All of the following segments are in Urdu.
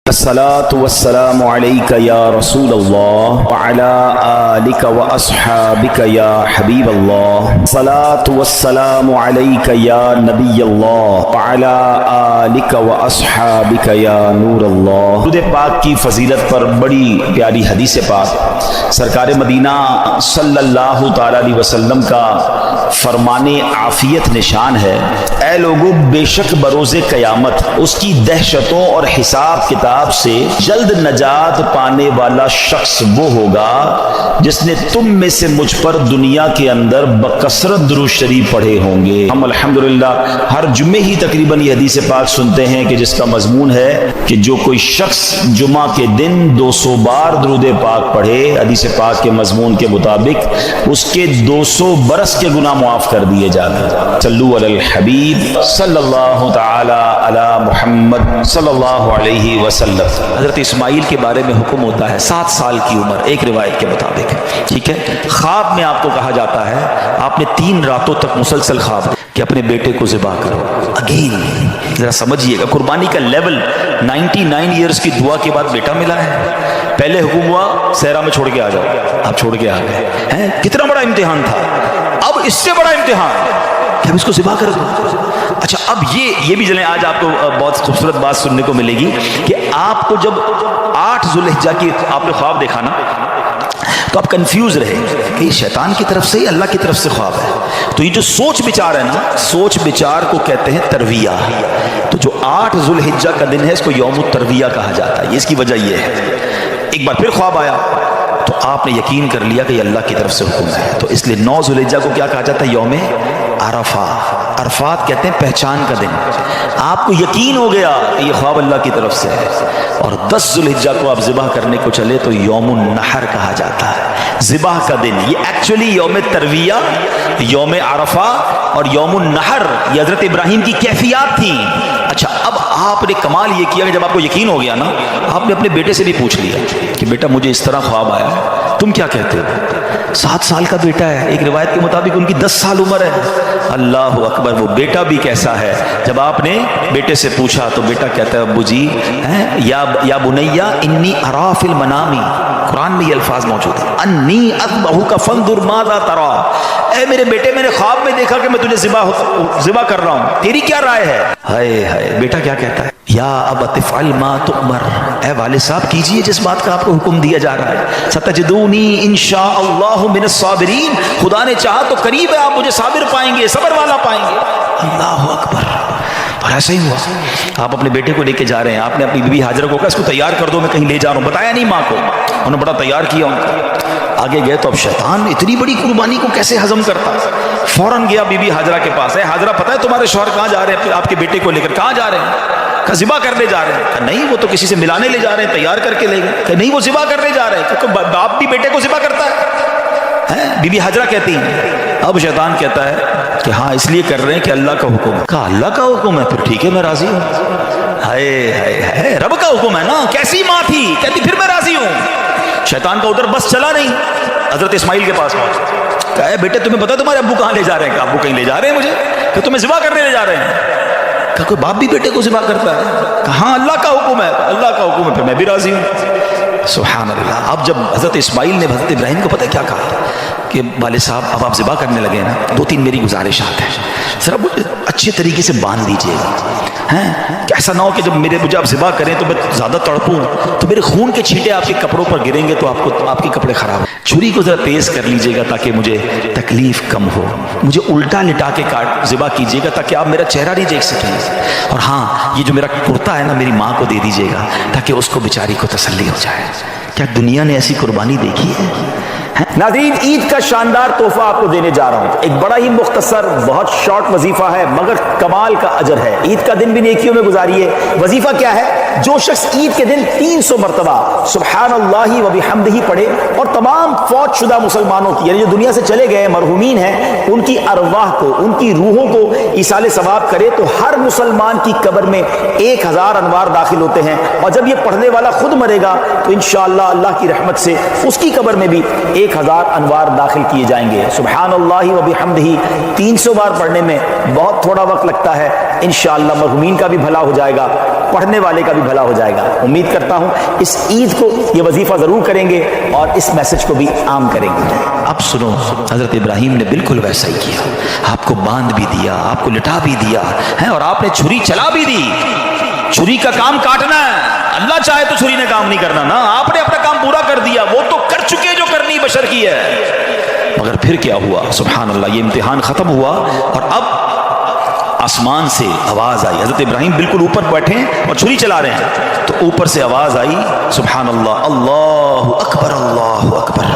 الصلاة والسلام عليك يا رسول الله وعلى آلك وأصحابك يا حبيب الله. الصلاة والسلام عليك يا نبي الله وعلى آلك وأصحابك يا نور الله. درود پاک کی فضیلت پر بڑی پیاری حدیث پاک سرکار مدینہ صلی اللہ تعالی علیہ وسلم کا فرمان عافیت نشان ہے. اے لوگو، بے شک بروز قیامت اس کی دہشتوں اور حساب کتاب سے جلد نجات پانے والا شخص وہ ہوگا جس نے تم میں سے مجھ پر دنیا کے اندر بکثرت درود شریف پڑھے ہوں گے. ہم الحمدللہ ہر جمعے ہی تقریباً یہ حدیث پاک سنتے ہیں کہ جس کا مضمون ہے کہ جو کوئی شخص جمعہ کے دن 200 بار درود پاک پڑھے، حدیث پاک کے مضمون کے مطابق اس کے 200 برس کے گناہ معاف کر دیے جاتے ہیں. صلو علی الحبیب صلی اللہ تعالی علی محمد صلی اللہ علیہ وسلم. حضرت اسماعیل کے بارے میں حکم ہوتا ہے 7 سال کی عمر ایک روایت کے مطابق، ٹھیک ہے. خواب میں آپ کو کہا جاتا ہے آپ نے 3 راتوں تک مسلسل خواب کہ اپنے بیٹے کو ذبح کرو. اگین ذرا سمجھیے گا قربانی کا لیول. 99 ایئرز کی دعا کے بعد بیٹا ملا ہے. پہلے حکم ہوا صحرا میں چھوڑ کے آ جاؤ، آپ چھوڑ کے آ گئے ہیں. کتنا بڑا امتحان تھا. اب اس سے بڑا امتحان کہ اب اس کو ذبح کر دو. اچھا اب یہ بھی چلیں، آج آپ کو بہت خوبصورت بات سننے کو ملے گی کہ آپ کو جب 8 ذوالحجہ کی آپ نے خواب دیکھا نا تو آپ کنفیوز رہے کہ یہ شیطان کی طرف سے یا اللہ کی طرف سے خواب ہے. تو یہ جو سوچ بچار ہے نا، سوچ بچار کو کہتے ہیں ترویہ. تو جو 8 ذوالحجہ کا دن ہے اس کو یوم الترویہ کہا جاتا ہے. اس کی وجہ یہ ہے ایک بار پھر خواب آیا تو آپ نے یقین کر لیا کہ یہ اللہ کی طرف سے حکم ہے. تو اس لیے 9 ذوالحجہ کو کیا کہا جاتا ہے؟ یوم عرفہ. عرفات کہتے ہیں پہچان کا دن. آپ کو یقین ہو گیا کہ یہ خواب اللہ کی طرف سے ہے. اور 10 ذوالحجہ کو آپ ذبح کرنے کو چلے تو یوم النحر کہا جاتا ہے، ذبح کا دن. یہ ایکچولی یوم ترویہ، یوم عرفہ اور یوم النحر یہ حضرت ابراہیم کی کیفیات تھیں. اچھا اب آپ نے کمال یہ کیا کہ جب آپ کو یقین ہو گیا نا، آپ نے اپنے بیٹے سے بھی پوچھ لیا کہ بیٹا مجھے اس طرح خواب آیا ہے، تم کیا کہتے ہو؟ 7 سال کا بیٹا ہے، ایک روایت کے مطابق ان کی 10 سال عمر ہے. اللہ اکبر. وہ بیٹا بھی کیسا ہے. جب آپ نے بیٹے سے پوچھا تو بیٹا کہتا ہے ابو جی یا بنیا انی ارا فی المنام. قرآن میں یہ الفاظ موجود ہیں، انی اذبحک فانظر ماذا تری. اے میرے بیٹے میں نے خواب میں دیکھا کہ میں تجھے ذبح کر رہا ہوں، تیری کیا رائے ہے؟ ہائے ہائے. بیٹا کیا کہتا ہے؟ یا ابت افعل ما تؤمر. اے والد صاحب کیجئے جس بات کا آپ کو حکم دیا جا رہا ہے. ستجدونی انشاء اللہ من الصابرین. خدا نے چاہا تو قریب ہے آپ مجھے صابر پائیں گے، صبر والا پائیں گے. اللہ اکبر. اور ایسا ہی ہوا. آپ اپنے بیٹے کو لے کے جا رہے ہیں، آپ نے اپنی بیوی ہاجرہ کو کہا اس کو تیار کر دو میں کہیں لے جا رہا ہوں. بتایا نہیں ماں کو، انہوں نے بڑا تیار کیا ان کو. آگے گئے تو اب شیطان اتنی بڑی قربانی کو کیسے ہضم کرتا. فوراً گیا بی بی ہاجرہ کے پاس. ہے ہاجرہ پتہ ہے تمہارے شوہر کہاں جا رہے ہیں آپ کے بیٹے کو لے کر؟ کہاں جا رہے ہیں؟ کہ ذبح کرنے جا رہے ہیں. کہ نہیں وہ تو کسی سے ملانے لے جا رہے ہیں، تیار کر کے لے گئے. کہ نہیں وہ ذبح کرنے جا رہے ہیں. کیونکہ باپ بھی بیٹے کو ذبح کرتا ہے. بی بی ہاجرہ کہتی ہیں. اب شیطان کہتا ہے کہ ہاں اس لیے کر رہے ہیں کہ اللہ کا حکم ہے. کہا اللہ کا حکم ہے؟ پھر ٹھیک ہے میں راضی ہوں. ہائے ہائے ہائے، رب کا حکم ہے نا. کیسی ماں تھی، کہتی پھر میں راضی ہوں. شیطان کا ادھر بس چلا نہیں، حضرت اسماعیل کے پاس پہنچا. کہا بیٹے تمہیں پتا تمہارے ابو کہاں لے جا رہے ہیں؟ کہ ابو کہیں لے جا رہے ہیں مجھے، کہ تمہیں ذبح کرنے لے جا رہے ہیں. کہ کوئی باپ بھی بیٹے کو ذبح کرتا ہے؟ کہ ہاں اللہ کا حکم ہے. اللہ کا حکم ہے پھر میں بھی راضی ہوں. سبحان اللہ. اب جب حضرت اسماعیل نے حضرت ابراہیم کو پتہ کیا کہا کہ والد صاحب اب آپ ذبح کرنے لگے نا، 2-3 میری گزارشات ہیں، ذرا اچھے طریقے سے باندھ دیجیے گا. کہ ایسا نہ ہو کہ جب مجھے آپ ذبح کریں تو میں زیادہ تڑپوں تو میرے خون کے چھینٹے آپ کے کپڑوں پر گریں گے تو آپ کے کپڑے خراب. چھری کو ذرا تیز کر لیجیے گا تاکہ مجھے تکلیف کم ہو. مجھے الٹا لٹا کے ذبح کیجیے گا تاکہ آپ میرا چہرہ نہیں دیکھ سکیں. اور ہاں یہ جو میرا کرتا ہے نا میری ماں کو دے دیجیے گا تاکہ اس کو بیچاری کو تسلی ہو جائے. کیا دنیا نے ایسی قربانی دیکھی ہے؟ ناظرین عید کا شاندار تحفہ آپ کو دینے جا رہا ہوں. ایک بڑا ہی مختصر بہت شارٹ وظیفہ ہے مگر کمال کا اجر ہے. عید کا دن بھی نیکیوں میں گزاریے. وظیفہ کیا ہے؟ جو شخص عید کے دن 300 مرتبہ سبحان اللہ و بحمدہ پڑھے اور تمام فوت شدہ مسلمانوں کی یعنی جو دنیا سے چلے گئے مرحومین ہیں ان کی ارواح کو، ان کی روحوں کو ایصال ثواب کرے تو ہر مسلمان کی قبر میں 1000 انوار داخل ہوتے ہیں. اور جب یہ پڑھنے والا خود مرے گا تو انشاءاللہ اللہ کی رحمت سے اس کی قبر میں بھی 1000 انوار داخل کیے جائیں گے. سبحان اللہ و بحمدہ 300 بار پڑھنے میں بہت تھوڑا وقت لگتا ہے. انشاءاللہ مرحومین کا بھی بھلا ہو جائے گا. پڑھنے والے کا بھی بھلا ہو جائے گا۔ امید کرتا ہوں اس عید کو یہ وظیفہ ضرور کریں گے اور اس میسج کو بھی عام کریں گے۔ اب سنو، حضرت ابراہیم نے بالکل ویسا ہی کیا، آپ کو باندھ بھی دیا، آپ کو لٹا بھی دیا ہے، اور آپ نے چھری چلا بھی دی۔ چھری کا کام کاٹنا ہے، اللہ چاہے تو چھری نے کام نہیں کرنا نا، آپ نے اپنا کام پورا کر دیا، وہ تو کر چکے جو کرنی بشر کی ہے۔ مگر پھر کیا ہوا؟ سبحان اللہ، یہ امتحان ختم ہوا اور اب آسمان سے آواز آئی۔ حضرت ابراہیم بالکل اوپر بیٹھے اور چھری چلا رہے ہیں، تو اوپر سے آواز آئی، سبحان اللہ، اللہ اکبر، اللہ اکبر۔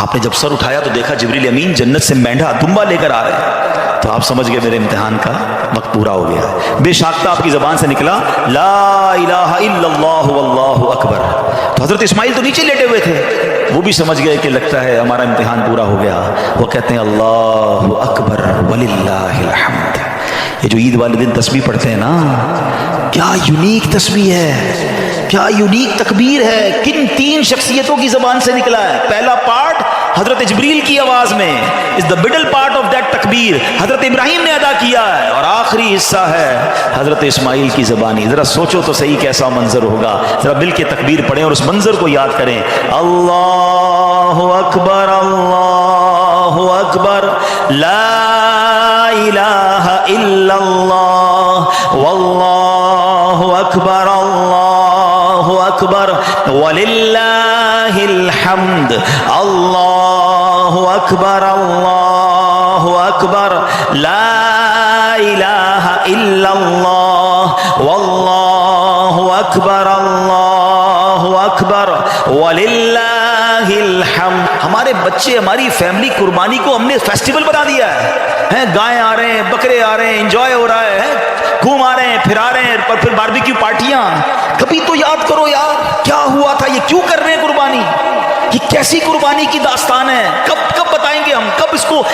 آپ نے جب سر اٹھایا تو دیکھا جبریل امین جنت سے مینڈھا دمبا لے کر آ رہے ہیں، تو آپ سمجھ گئے میرے امتحان کا وقت پورا ہو گیا۔ بے شاختہ آپ کی زبان سے نکلا لا الہ الا اللہ واللہ اکبر۔ تو حضرت اسماعیل تو نیچے لیٹے ہوئے تھے، وہ بھی سمجھ گئے کہ لگتا ہے ہمارا امتحان پورا ہو گیا۔ وہ کہتے ہیں اللہ اکبر وللہ الحمد۔ یہ جو عید والے دن تسبیح پڑھتے ہیں نا، کیا یونیک تسبیح ہے، کیا یونیک تکبیر ہے، کن تین شخصیتوں کی زبان سے نکلا ہے۔ پہلا پارٹ حضرت جبریل کی آواز میں is the middle part of that تکبیر حضرت ابراہیم نے ادا کیا ہے، اور آخری حصہ ہے حضرت اسماعیل کی زبانی۔ ذرا سوچو تو صحیح کیسا منظر ہوگا، ذرا مل کے تکبیر پڑھیں اور اس منظر کو یاد کریں۔ اللہ اکبر، اللہ اکبر، لا الہ الا اللہ واللہ اکبر، اللہ اکبر وللہ الحمد، اللہ اکبر، اللہ اکبر، لا الہ الا اللہ واللہ اکبر، اللہ اکبر وللہ الحمد۔ ہمارے بچے، ہماری فیملی قربانی کو ہم نے فیسٹیول بنا دیا ہے، گائے آ رہے ہیں، بکرے آ رہے ہیں، انجوائے ہو رہا ہے، گھوم آ رہے ہیں، پھر آ رہے ہیں، اور پھر باربیکیو پارٹیاں۔ کبھی تو یاد کرو یار، کیا ہوا تھا، یہ کیوں کر رہے ہیں قربانی، یہ کیسی قربانی کی داستان ہے، کب بتائیں گے ہم، کب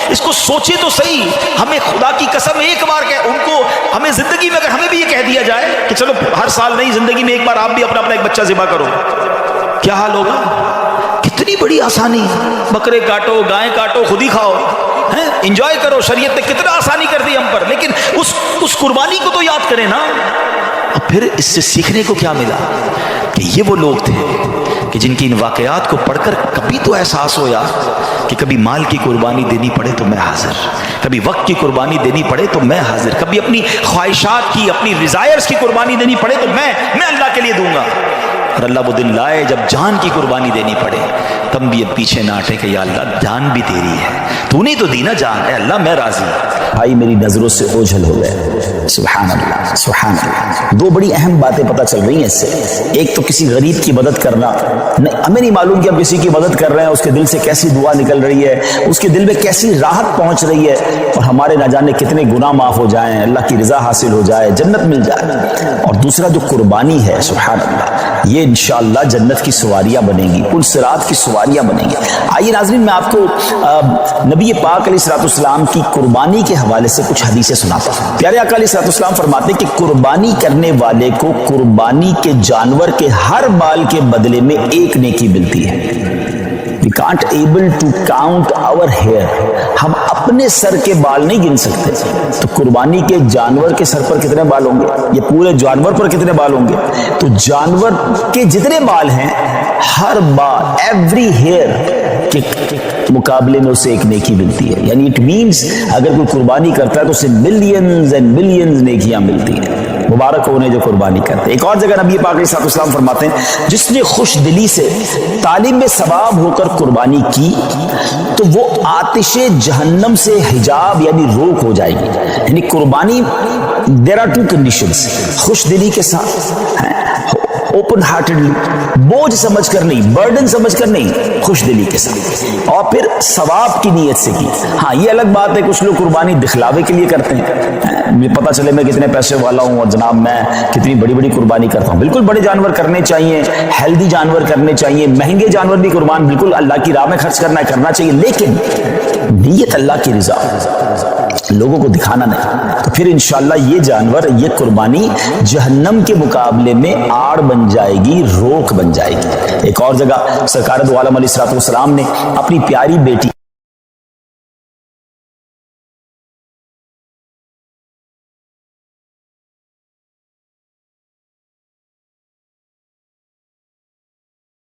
اس کو سوچے تو صحیح۔ ہمیں خدا کی قسم ایک بار ان کو ہمیں زندگی میں اگر ہمیں بھی یہ کہہ دیا جائے کہ چلو ہر سال نہیں، زندگی میں ایک بار آپ بھی اپنا ایک بچہ ذبح کرو، کیا حال ہوگا؟ کتنی بڑی آسانی، بکرے کاٹو، گائے کاٹو، خود ہی کھاؤ، انجوائے کرو۔ شریعت نے کتنا آسانی کر دی ہم پر، لیکن اس قربانی کو تو یاد کریں نا۔ اب پھر اس سے سیکھنے کو کیا ملا کہ یہ وہ لوگ تھے کہ جن کی ان واقعات کو پڑھ کر کبھی تو احساس ہو یار کہ کبھی مال کی قربانی دینی پڑے تو میں حاضر، کبھی وقت کی قربانی دینی پڑے تو میں حاضر، کبھی اپنی خواہشات کی، اپنی ڈیزائرز کی قربانی دینی پڑے تو میں اللہ کے لیے دوں گا۔ اور اللہ وہ دن لائے جب جان کی قربانی دینی پڑے، تم بھی اب پیچھے نہ ہٹے کہ یا اللہ جان بھی تیری ہے، تو نے تو دی نا جان، اے اللہ میں راضی ہوں۔ بھائی میری نظروں سے اوجھل ہو گئے، سبحان اللہ سبحان اللہ۔ دو بڑی اہم باتیں پتہ چل رہی ہیں اس سے۔ ایک تو کسی غریب کی مدد کرنا، ہمیں نہیں معلوم کہ ہم کسی کی مدد کر رہے ہیں، اس کے دل سے کیسی دعا نکل رہی ہے، اس کے دل میں کیسی راحت پہنچ رہی ہے، اور ہمارے نہ جانے کتنے گناہ معاف ہو جائیں، اللہ کی رضا حاصل ہو جائے، جنت مل جائے۔ اور دوسرا جو قربانی ہے، سبحان اللہ، یہ انشاءاللہ جنت کی سواریاں بنیں گی، پل صراط کی سواریاں بنیں گی۔ آئیے ناظرین، میں آپ کو نبی پاک علیہ الصلوۃ والسلام کی قربانی کے حوالے سے کچھ حدیثیں سناتا ہوں۔ پیارے آقا علیہ الصلوۃ والسلام فرماتے ہیں کہ قربانی کرنے والے کو قربانی کے جانور کے ہر بال کے بدلے میں ایک نیکی ملتی ہے۔ We can't able to count our hair، ہم اپنے سر کے بال نہیں گن سکتے، تو قربانی کے جانور کے سر پر کتنے بال ہوں گے، یہ پورے جانور پر کتنے بال ہوں گے، تو جانور کے جتنے بال ہیں ہر بال، ایوری ہیئر کے مقابلے میں اسے ایک نیکی ملتی ہے۔ یعنی اٹ مینس اگر کوئی قربانی کرتا ہے تو اسے ملینز اینڈ ملینز نیکیاں ملتی ہیں۔ مبارک ہو انہیں جو قربانی کرتے ہیں۔ ایک اور جگہ نبی پاک علیہ الصلوۃ والسلام فرماتے ہیں جس نے خوش دلی سے طالب ثواب ہو کر قربانی کی تو وہ آتش جہنم سے حجاب یعنی روک ہو جائے گی۔ یعنی قربانی دیر آر ٹو کنڈیشنز، خوش دلی کے ساتھ، اوپن ہارٹڈلی، بوجھ سمجھ کر نہیں، برڈن سمجھ کر نہیں، خوش دلی کے ساتھ، اور پھر ثواب کی نیت سے کی۔ ہاں یہ الگ بات ہے کچھ لوگ قربانی دکھلاوے کے لیے کرتے ہیں، مجھے پتہ چلے میں کتنے پیسے والا ہوں اور جناب میں کتنی بڑی بڑی قربانی کرتا ہوں۔ بالکل بڑے جانور کرنے چاہیے، ہیلدی جانور کرنے چاہیے، مہنگے جانور بھی قربان بالکل اللہ کی راہ میں خرچ کرنا چاہیے، لیکن نیت اللہ کی رضا، لوگوں کو دکھانا نہیں۔ تو پھر انشاءاللہ یہ جانور، یہ قربانی جہنم کے مقابلے میں آڑ بن جائے گی، روک بن جائے گی۔ ایک اور جگہ سرکار دو عالم علیہ الصلوۃ والسلام نے اپنی پیاری بیٹی